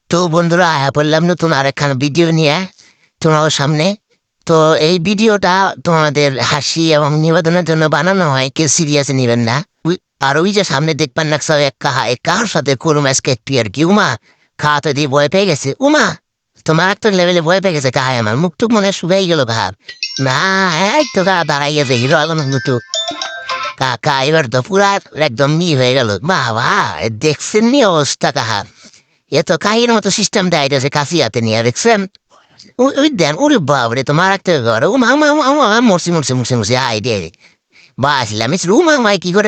তো বন্ধুরা আয়া পড়লাম নতুন আরেকখানা ভিডিও নিয়ে তোমার সামনে। তো এই ভিডিওটা তোমাদের হাসি এবং নিবেদনের জন্য বানানো হয়, কেউ সিরিয়াসে নেবেন না। আর ওই যে সামনে দেখবেন না সব এক কাহার সাথে করুম আজকে একটু আর কি। উমা খাওয়াতে দিয়ে ভয় পেয়ে গেছে। উমা তোমার একটা লেভেলে ভয় পেয়ে গেছে কাহায়, আমার মুখটুক মনে শুকাই গেল ভাব না। এই তো দাঁড়াই গেছে হিরো আলম মতো। কাকা এবার তো পুরা একদম হয়ে গেল। বাবা দেখছেন নি অবস্থা কাহার? এ তো কাহির মতো সিস্টেম দেয় কাশি হাতে নিয়ে দেখছেন। ওই দেন ওরে বাবরে তো মারাত্মক ঘর ও মা মা মা মা মরছি মরছি মরছি মরছি হাই রে। বাসলাম রুমা মাই কি করে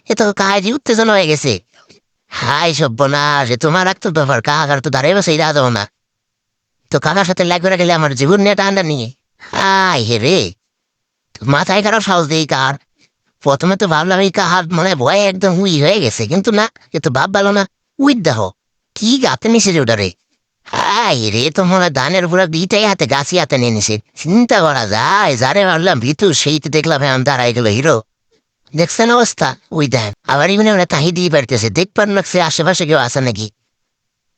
এ তো কাজে উত্তেজনা হয়ে গেছে। হাই সব্যনাশ, এ তো মারাত্মক ব্যাপার। কাকার তো দাঁড়িয়ে বসে দাঁড়াও না। তো কাকার সাথে লাগ করে গেলে আমার জীবন নিয়ে টান্ডা নিয়ে হাই হে রে। মাথায় খারাপ সাহস দেই কার। প্রথমে তো ভাবলাম এই কাহার মানে ভয়ে একদম হয়ে গেছে, কিন্তু না, এ তো ভাব ভালো না। দেহ কি গাতে মিশে ওটারে। হাই রে, তো মনে ধানের পুরো বিটাই হাতে গাছি হাতে নিয়ে নিছে। চিন্তা করা যায়, যারে ভাবলাম ভিতু সেই তো দেখলাম এখন দাঁড়াই গেল হিরো। দেখছেন অবস্থা? দেন আবার ইমনে ওরা তাহি দিয়ে পারতেছে, দেখবার লাগছে আশেপাশে কেউ আছে নাকি।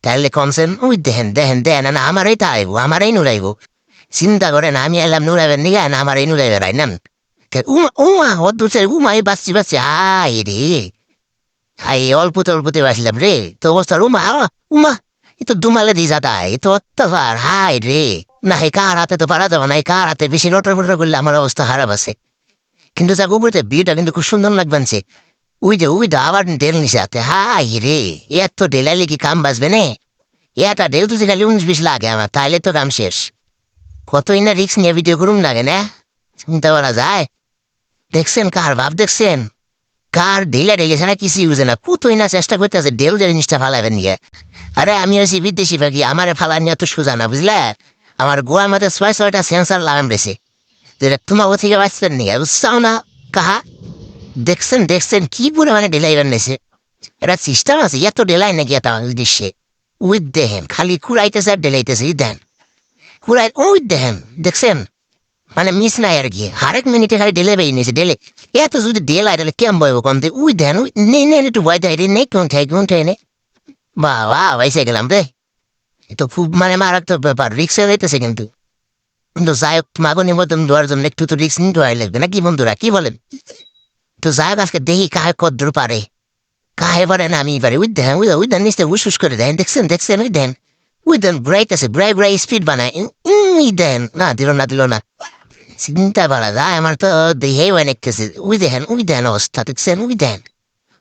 তাহলে কমছেন দেখেন দেখেন দেন না আমারই তা আইব, আমারই নুড়াইব। চিন্তা করেন আমি এলাম নুড়াইবেন নিয়ে না আমারই নুড়াইবে রাই নাম। উমা উমা অদ্ভুত উমা এই বাঁচছি বাঁচছি হাই রে। হাই অল্পতে অল্পতে বাঁচলাম রে। তো অবস্থা উমা উমা এ তো দুমালে দিয়ে যাতা, এ তো অত্যাচার হাই রে। না এই কার হাতে তো পারা যাবে না, এই কার হাতে বেশি লটর ফটর করলে আমার অবস্থা খারাপ আছে। কিন্তু যাক উপরে বিয়েটা কিন্তু খুব সুন্দর লাগবেনছে। ওই যে আবার ডেল নিছে হাতে হাই রে। এত ডেলাইলে কি কাম বাঁচবে নে? এটা ডেল তো খালি 19-20 লাগে আমার, তাইলে তো কাম শেষ। কতই না রিক্স নিয়ে ভিডিও করুম লাগে না, চিন্তা করা যায়। দেখছেন কার ভাব দেখছেন? কার ঢিলা ঢেগেছে না কিছু বুঝে না, কতই না চেষ্টা করতেছে ডেল যে জিনিসটা ফালাবেন নিয়ে। আরে আমি হচ্ছি বিদেশি পাখি, আমার ফালা নিয়ে তো সোজা না বুঝলে। আমার গোয়ার মধ্যে 6-6টা সেন্সার লাগাম রয়েছে, যেটা তোমার থেকে বাঁচবেন নিয়ে বুঝছাও না। কাহা দেখছেন দেখছেন কি পুরো মানে ডেলাইবার নেছে। এটা সিস্টেম আছে, এত ডেলাই নাকি এত দৃশ্যে। দেখেন খালি কুড়াইতেছে আর ডেলাইতেছে দেন। কুড়াই দেখেন দেখছেন, মানে মিস নাই আর কি। আরেক মিনিটে খালি ডেলে বেরিয়ে নিয়েছে ডেলে। এত যদি ডেলাই তাহলে কেমন বইব কমতে। দেন নেই নেই একটু ভয় দেয় রে, নেই কোন ঠাই নে। বাবা ভাইসে গেলাম রে। এ তো খুব মানে মারাত্মক ব্যাপার, রিক্সে যাইতেছে কিন্তু। কিন্তু যাই হোক তোমাকে নিমন্ত্রণ দেওয়ার জন্য একটু তো রিক্স নিতে হয় লাগবে নাকি বন্ধুরা, কি বলেন? তো যাই হোক আজকে দেখি কাহে কদ্দূর পারে। কাহে পারে না আমি পারে। ওই দেন নিচে উস করে দেন, দেখছেন দেখছেন দেন। দেন ব্রাইট আছে, ব্রাই স্পিড বানায়। দেন না দিল না। চিন্তা করা যায়, আমার তো দেহেই অনেকতেছে। দেন অবস্থা দেখছেন। দেন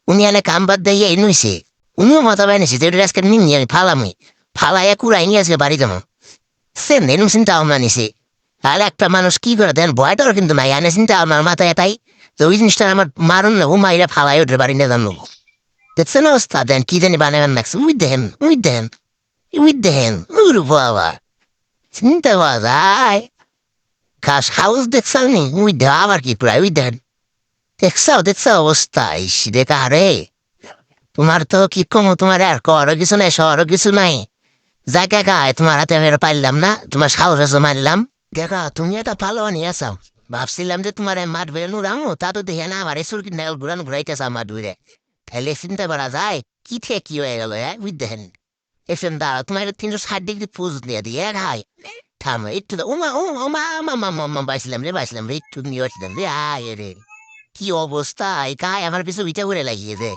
উনি এনে কাম বাদ দিয়ে এই নইছে। উনিও মাথা বাইনেছে যে এটা আজকে নিমনি আমি ফালামই। ফালাইয়া কুড়াই নিয়ে আজকে বাড়ি যাবো। সেন এরম চিন্তা ভাবনা নিছে। তাহলে একটা মানুষ কি করে দেন, ভয়টাও কিন্তু নাই, এনে চিন্তা আমার মাথায় এটাই তো ওই জিনিসটা আমার মারুন না, ও মাইরা ফালাই ওদের বাড়ি নিয়ে জানলো। দেখছেন অবস্থা দেন কি জানি বানাবেন লাগছে। দেন উরু বাবা, চিন্তা করা যায়। খাস হাউস দেখছাল নি আবার কি প্রায় দেন। দেখছাও অবস্থা ইস দেখা রে। তোমার তো কি কমো, তোমার আর করো কিছু নাই, শহরও কিছু নাই। যা গায় তোমার হাতে আমি আর পারলাম না, তোমার সাহস আছে মারলাম। দেখা তুমি এটা ভালো নিয়েছাও। ভাবছিলাম যে তোমার মাঠ বেরোনো রামো, তা তো দেখে না আমার এসুর কি নাল ঘুরাইতেছে আমার দূরে। তাহলে চিন্তা করা যায় কি থেকে কি হয়ে গেল। হ্যাঁ দেন এসেন দাঁড়া, তোমার 360 ডিগ্রি পোজ দিয়ে দিয়ে ভাই। থামো একটু ওমা ও ওমা বাইছিলাম রে একটু নিয়ে আসলাম রে। আয় রে কি অবস্থা, এই গায়ে আমার পিছু ইটা করে লাগিয়েছে।